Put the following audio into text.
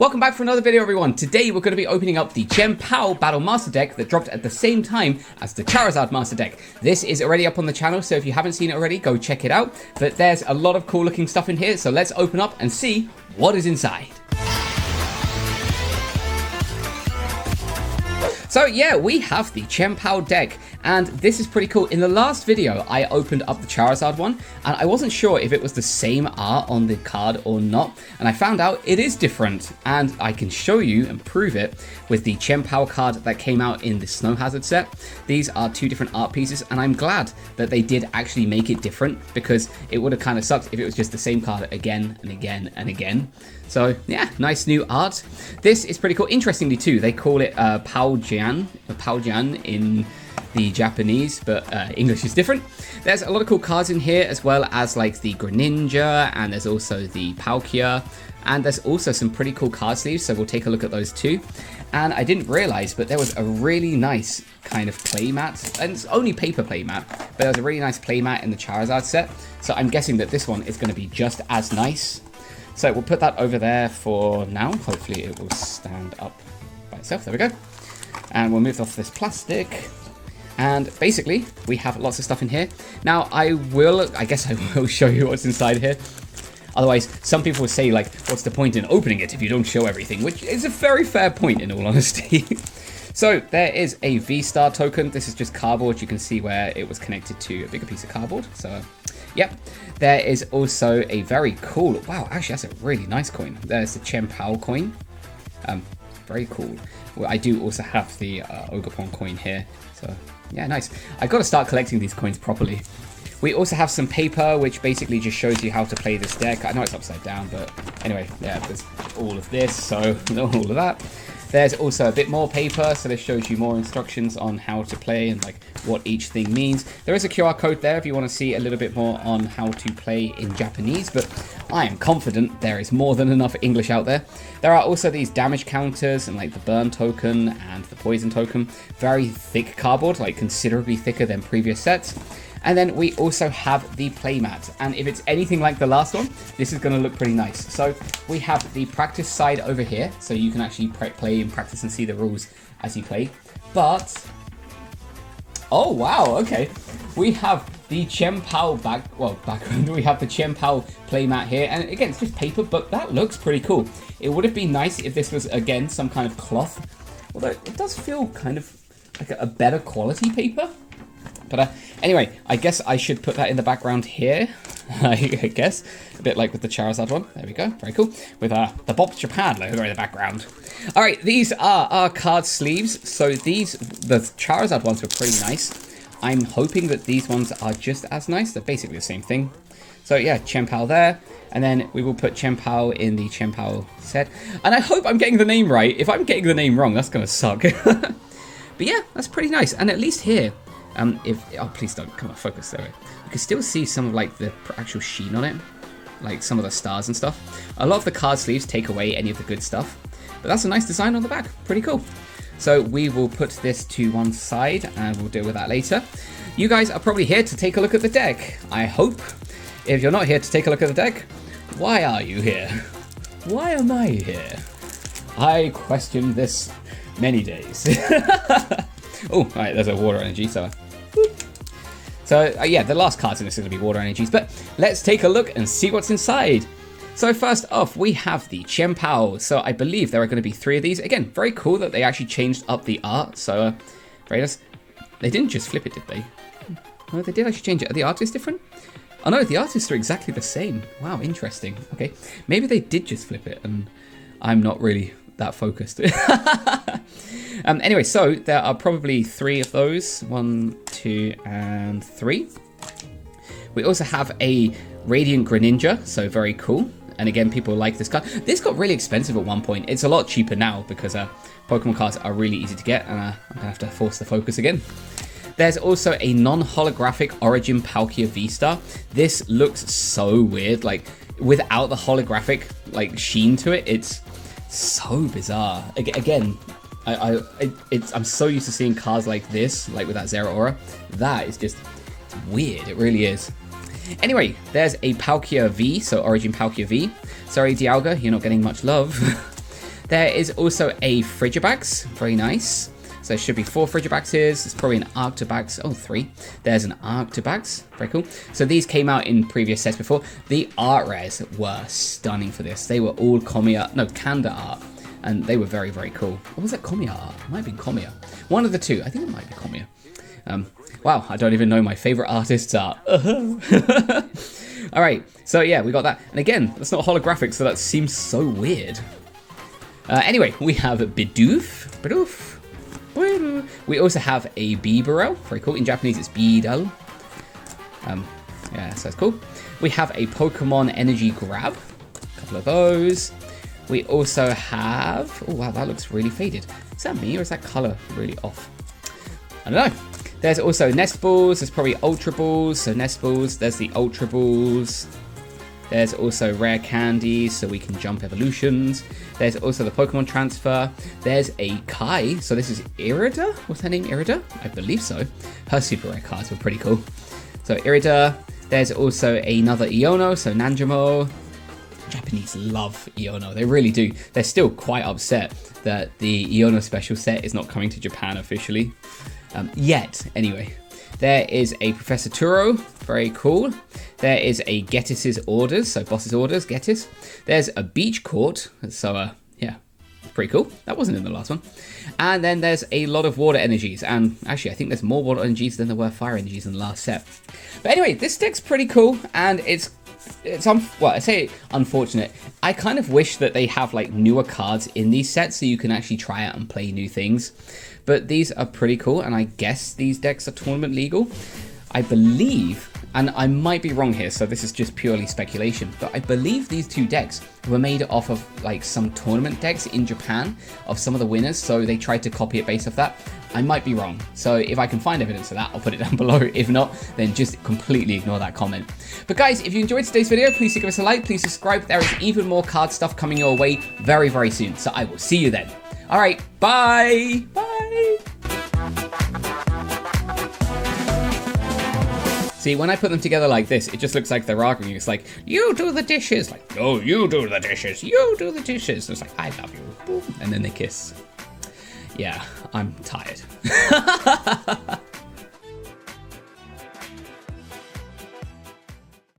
Welcome back for another video, everyone. Today we're going to be opening up the Chien Pao Battle Master deck that dropped at the same time as the Charizard Master deck. This is already up on the channel, so if you haven't seen it already, go check it out. But there's a lot of cool looking stuff in here, so let's open up and see what is inside. So yeah, we have the Chien Pao deck, and this is pretty cool. In the last video, I opened up the Charizard one, and I wasn't sure if it was the same art on the card or not, and I found out it is different, and I can show you and prove it with the Chien Pao card that came out in the Snow Hazard set. These are two different art pieces, and I'm glad that they did actually make it different, because it would have kind of sucked if it was just the same card again and again and again. So yeah, nice new art. This is pretty cool. Interestingly too, they call it Paojian in the Japanese, but English is different. There's a lot of cool cards in here, as well as like the Greninja, and there's also the Palkia, and there's also some pretty cool card sleeves, so we'll take a look at those too. And I didn't realize, but there was a really nice kind of playmat, and it's only paper playmat, but there was a really nice playmat in the Charizard set, so I'm guessing that this one is going to be just as nice. So we'll put that over there for now. Hopefully it will stand up by itself. There we go. And we'll move off this plastic. And basically, we have lots of stuff in here. Now, I guess I will show you what's inside here. Otherwise, some people will say, like, what's the point in opening it if you don't show everything? Which is a very fair point, in all honesty. So, there is a V-Star token. This is just cardboard. You can see where it was connected to a bigger piece of cardboard. So, yep. There is also a very cool... Wow, actually, that's a really nice coin. There's the Chien Pao coin. Very cool. Well, I do also have the Ogerpon coin here. So, yeah, nice. I've got to start collecting these coins properly. We also have some paper, which basically just shows you how to play this deck. I know it's upside down, but anyway, yeah, there's all of this, so all of that. There's also a bit more paper, so this shows you more instructions on how to play and like what each thing means. There is a QR code there if you want to see a little bit more on how to play in Japanese, but I am confident there is more than enough English out there. There are also these damage counters and like the burn token and the poison token. Very thick cardboard, like considerably thicker than previous sets. And then we also have the playmat, and if it's anything like the last one, this is going to look pretty nice. So we have the practice side over here, so you can actually play and practice and see the rules as you play. But, oh wow, okay. We have the Chien Pao background. We have the Chien Pao playmat here, and again, it's just paper, but that looks pretty cool. It would have been nice if this was, again, some kind of cloth, although it does feel kind of like a better quality paper. But anyway, I guess I should put that in the background here, I guess. A bit like with the Charizard one. There we go. Very cool. With the Bob Japan logo in the background. All right, these are our card sleeves. So the Charizard ones were pretty nice. I'm hoping that these ones are just as nice. They're basically the same thing. So yeah, Chien Pao there. And then we will put Chien Pao in the Chien Pao set. And I hope I'm getting the name right. If I'm getting the name wrong, that's going to suck. But yeah, that's pretty nice. And at least here... oh, please don't come on, focus there. You can still see some of like the actual sheen on it, like some of the stars and stuff. A lot of the card sleeves take away any of the good stuff, but that's a nice design on the back. Pretty cool. So we will put this to one side and we'll deal with that later. You guys are probably here to take a look at the deck, I hope. If you're not here to take a look at the deck, why are you here? Why am I here? I questioned this many days. Oh, right, there's a water energy, so... So, yeah, the last cards in this is going to be water energies, but let's take a look and see what's inside. So, first off, we have the Chien Pao. So, I believe there are going to be 3 of these. Again, very cool that they actually changed up the art, so, very nice. They didn't just flip it, did they? No, they did actually change it. Are the artists different? Oh, no, the artists are exactly the same. Wow, interesting. Okay, maybe they did just flip it, and I'm not really that focused. Anyway, so there are probably 3 of those. 1, 2, and 3. We also have a Radiant Greninja, so very cool. And again, people like this card. This got really expensive at one point. It's a lot cheaper now because Pokemon cards are really easy to get, and I'm going to have to force the focus again. There's also a non-holographic Origin Palkia V-Star. This looks so weird. Like, without the holographic like sheen to it, it's so bizarre. Again, I'm so used to seeing cards like this, like with that Zero Aura. That is just weird. It really is. Anyway, there's a Palkia V, so Origin Palkia V. Sorry, Dialga, you're not getting much love. There is also a Frigibax, very nice. So there should be 4 Frigibaxes. There's probably an Arctobax. Oh, 3. There's an Arctobax. Very cool. So these came out in previous sets before. The art rares were stunning for this. They were all Kanda art. And they were very, very cool. Or was that Komiya art? It might have been Komiya. One of the two. I think it might be Komiya. Wow, I don't even know my favorite artist's art. Alright, so yeah, we got that. And again, that's not holographic, so that seems so weird. Anyway, we have Bidoof. We also have a Bibarel. Very cool. In Japanese, it's Bidal. Yeah, so that's cool. We have a Pokemon Energy Grab. A couple of those. We also have... Oh, wow, that looks really faded. Is that me or is that color really off? I don't know. There's also Nest Balls. There's probably Ultra Balls. So Nest Balls. There's the Ultra Balls. There's also Rare Candies, so we can jump evolutions. There's also the Pokemon Transfer. There's a Kai. So this is Irida. What's her name? Irida? I believe so. Her super rare cards were pretty cool. So Irida. There's also another Iono. So Nanjamo. Japanese love Iono. They really do. They're still quite upset that the Iono special set is not coming to Japan officially. Yet, anyway. There is a Professor Turo, very cool. There is a Getis's Orders, so Boss's Orders, Getis. There's a Beach Court, so yeah, pretty cool. That wasn't in the last one. And then there's a lot of water energies, and actually I think there's more water energies than there were fire energies in the last set. But anyway, this deck's pretty cool, and it's well, I say unfortunate. I kind of wish that they have like newer cards in these sets so you can actually try out and play new things. But these are pretty cool, and I guess these decks are tournament legal. I believe, and I might be wrong here, so this is just purely speculation, but I believe these two decks were made off of like some tournament decks in Japan of some of the winners, so they tried to copy it based off that. I might be wrong, so if I can find evidence of that, I'll put it down below. If not, then just completely ignore that comment. But guys, if you enjoyed today's video, please give us a like, please subscribe. There is even more card stuff coming your way very, very soon, so I will see you then. All right, bye! Bye! See, when I put them together like this, it just looks like they're arguing. It's like, you do the dishes. Like, no, you do the dishes. You do the dishes. It's like, I love you. Boom. And then they kiss. Yeah, I'm tired.